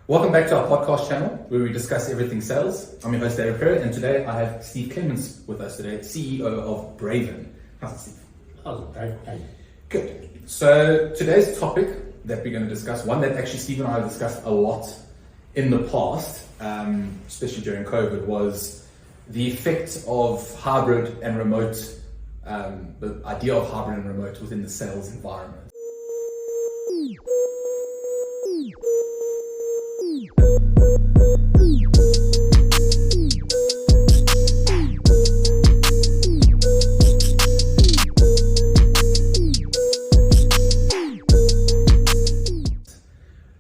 Welcome back to our podcast channel where we discuss everything sales. I'm your host, David Perry, and today I have Steve Clements with us today, CEO of Braven. How's it, Steve? How's it, Dave? Hey. Good. So today's topic that we're going to discuss, one that actually Steve and I have discussed a lot in the past, especially during COVID, was the effect of hybrid and remote, the idea of hybrid and remote within the sales environment.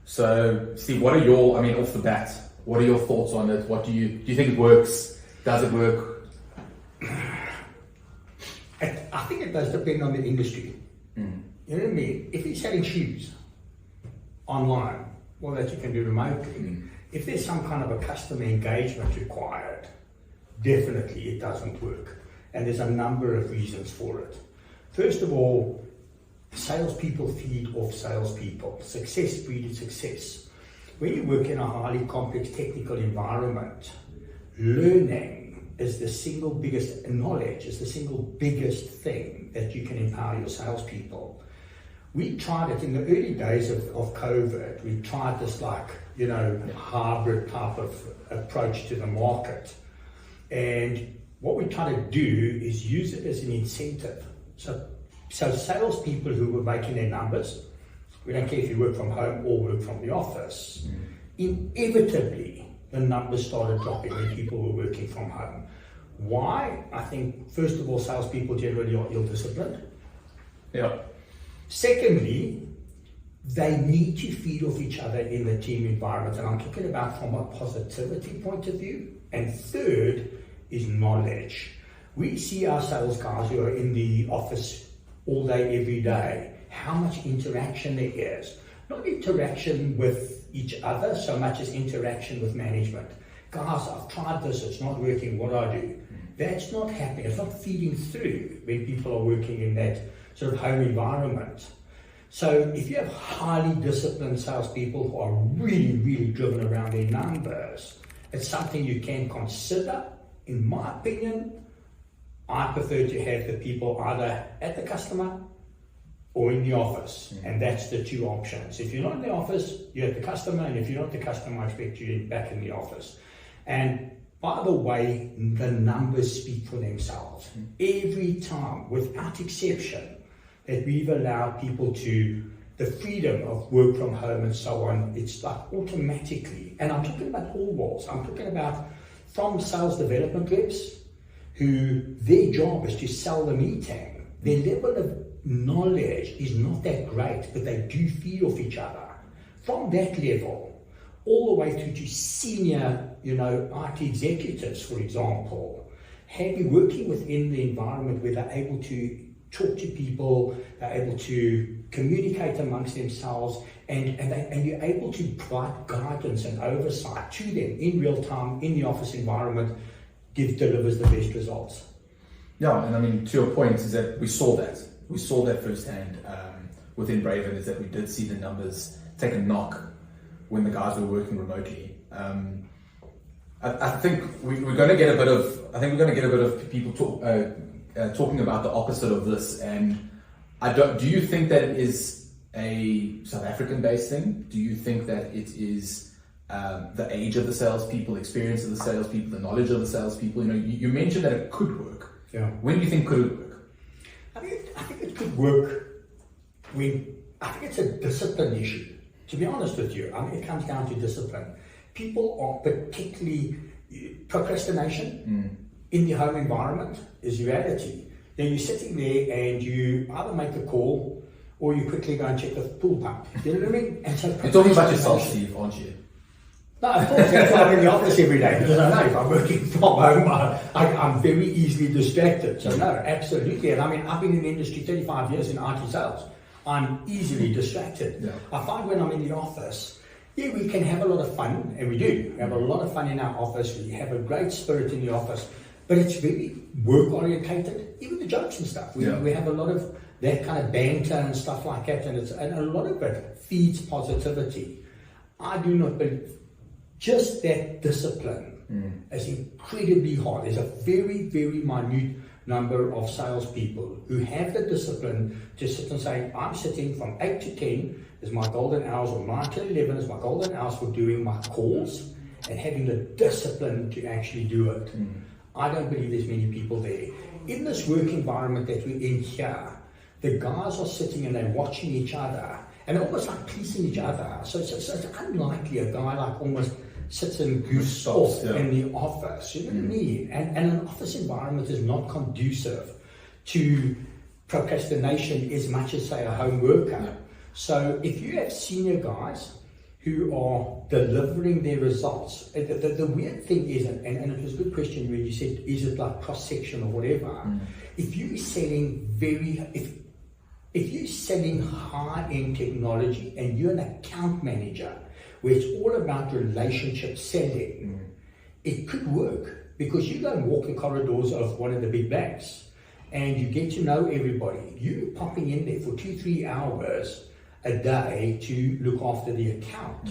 So, Steve, what are your, off the bat, what are your thoughts on it? What do you think it works? Does it work? I think it does depend on the industry. You know what I mean? If you're selling shoes online, well, that you can do remotely. If there's some kind of a customer engagement required, definitely it doesn't work. And there's a number of reasons for it. First of all, salespeople feed off salespeople. Success breeds success. When you work in a highly complex technical environment, learning is the single biggest, knowledge is the single biggest thing that you can empower your salespeople. We tried it in the early days of COVID. We tried this hybrid type of approach to the market. And what we try to do is use it as an incentive. So salespeople who were making their numbers, we don't care if you work from home or work from the office, inevitably the numbers started dropping when people were working from home. Why? I think, first of all, salespeople generally are ill-disciplined. Yeah. Secondly, they need to feed off each other in the team environment, and I'm talking about from a positivity point of view. And third is knowledge. We see our sales guys who are in the office all day, every day, how much interaction there is. Not interaction with each other so much as interaction with management. Guys, I've tried this, it's not working, what do I do? That's not happening, it's not feeding through when people are working in that sort of home environment. So if you have highly disciplined salespeople who are really, really driven around their numbers, it's something you can consider. In my opinion, I prefer to have the people either at the customer or in the office, and that's the two options. If you're not in the office, you're at the customer, and if you're not the customer, I expect you back in the office. And by the way, the numbers speak for themselves. Every time, without exception, that we've allowed people to the freedom of work from home and so on, it's like automatically, and I'm talking about all roles, I'm talking about from sales development reps, who their job is to sell the meeting. Their level of knowledge is not that great, but they do feed off each other. From that level, all the way through to senior, IT executives, for example, have you working within the environment where they're able to talk to people, they're able to communicate amongst themselves, and you're able to provide guidance and oversight to them in real time, in the office environment, delivers the best results. Yeah, and to your point is that we saw that firsthand within Braven, is that we did see the numbers take a knock when the guys were working remotely. I think we're going to get a bit of people talking about the opposite of this, and do you think that it is a South African based thing? Do you think that it is the age of the salespeople, experience of the salespeople, the knowledge of the salespeople? You mentioned that it could work. Yeah. When do you think could it work? I think it could work I think it's a discipline issue. To be honest with you, it comes down to discipline. People are particularly procrastination in the home environment is reality. Then you're sitting there and you either make a call or you quickly go and check the pool pump. You know what I mean? And so you're talking about yourself, Steve, aren't you? No, of course, that's why I'm in the office every day, because I know if I'm working from home, I'm very easily distracted. So no, absolutely. And I've been in the industry 35 years in IT sales. I'm easily distracted. Yeah. I find when I'm in the office, we can have a lot of fun, and we do. We have a lot of fun in our office. We have a great spirit in the office, but it's very work orientated, even the jokes and stuff. We have a lot of that kind of banter and stuff like that, and a lot of it feeds positivity. I do not believe just that discipline is incredibly hard. There's a very, very minute number of salespeople who have the discipline to sit and say, I'm sitting from 8 to 10 is my golden hours, or 9 to 11 is my golden hours for doing my calls, and having the discipline to actually do it. I don't believe there's many people there. In this work environment that we're in here, the guys are sitting and they're watching each other and they're almost like pleasing each other. So it's unlikely a guy like almost sits and goose off in the office. You know what I mean? And an office environment is not conducive to procrastination as much as, say, a home worker. So if you have senior guys who are delivering their results, the weird thing is, and it was a good question where you said, is it like cross-section or whatever? If you're selling if you're selling high-end technology and you're an account manager where it's all about relationship selling, it could work because you go and walk the corridors of one of the big banks and you get to know everybody. You're popping in there for 2-3 hours a day to look after the account.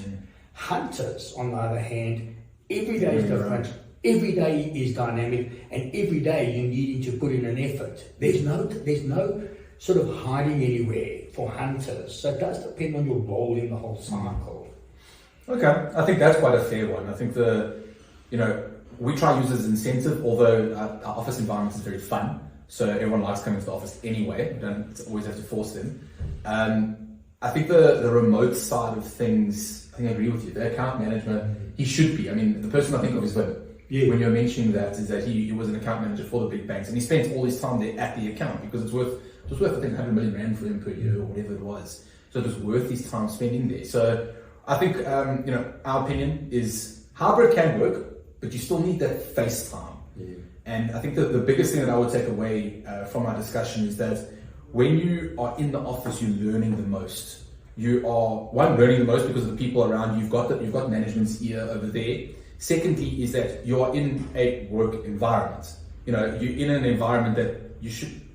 Hunters, on the other hand, every day is different, every day is dynamic, and every day you're needing to put in an effort. There's no sort of hiding anywhere for hunters. So it does depend on your role in the whole cycle. Okay, I think that's quite a fair one. I think we try and use it as incentive, although our office environment is very fun, so everyone likes coming to the office anyway. You don't always have to force them. I think the remote side of things, I think I agree with you. The account management, he should be. I mean, the person I think of is Wim. When you're mentioning that, is that he was an account manager for the big banks, and he spent all his time there at the account because it was worth I think 100 million rand for him per year or whatever it was. So it was worth his time spending there. So I think our opinion is hybrid can work, but you still need that face time. And I think that the biggest thing that I would take away from our discussion is that when you are in the office, you're learning the most. You are learning the most because of the people around you. You've got management's ear over there. Secondly, is that you are in a work environment. You're in an environment that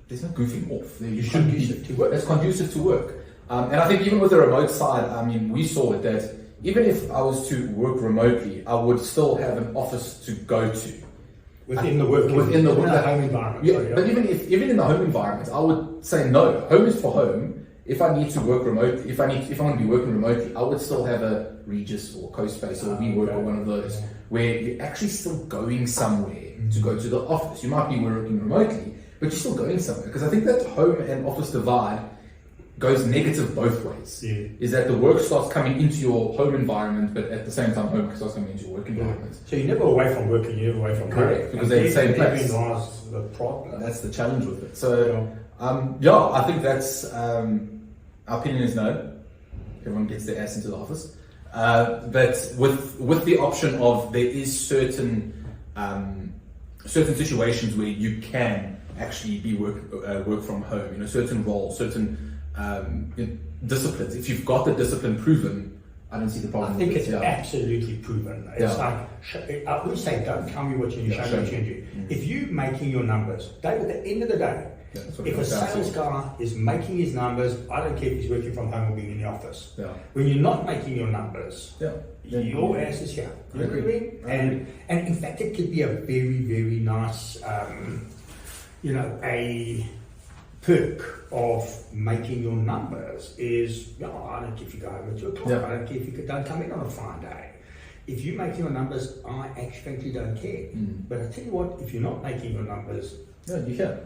there's no goofing off. You should be to work. That's conducive to work. And I think even with the remote side, I mean, we saw it that even if I was to work remotely, I would still have an office to go to. Within the home environment. But even in the home environment, I would say no. Home is for home. If I need to work remotely, if I want to be working remotely, I would still have a Regis or CoSpace or WeWork or one of those where you're actually still going somewhere to go to the office. You might be working remotely, but you're still going somewhere. Because I think that home and office divide goes negative both ways. Is that the work starts coming into your home environment, but at the same time home starts coming into your work environment. So you're never away from work and you're never away from correct, because they're the same place. The problem. That's the challenge with it. So I think that's our opinion is no. Everyone gets their ass into the office, but with the option of there is certain situations where you can actually be work from home. Certain roles, certain disciplines. If you've got the discipline proven, I don't see the problem. I think it's absolutely proven. It's like, I always say, don't tell me what you do, show me what you do. If you're making your numbers, Dave, at the end of the day, if a sales guy is making his numbers, I don't care if he's working from home or being in the office. When you're not making your numbers, your ass is here. You know what I mean? And in fact, it could be a very, very nice, a perk of making your numbers is, I don't care if you go home at 2 o'clock, I don't care if you don't come in on a Friday. If you're making your numbers, I actually frankly don't care. But I tell you what, if you're not making your numbers, you can.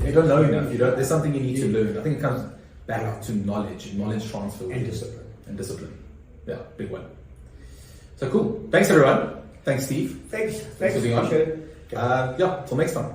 You don't know enough. There's something you need to learn. I think it comes back to knowledge transfer and discipline. Yeah, big one. So cool. Thanks everyone. Thanks Steve. Thanks for being on. Till next time.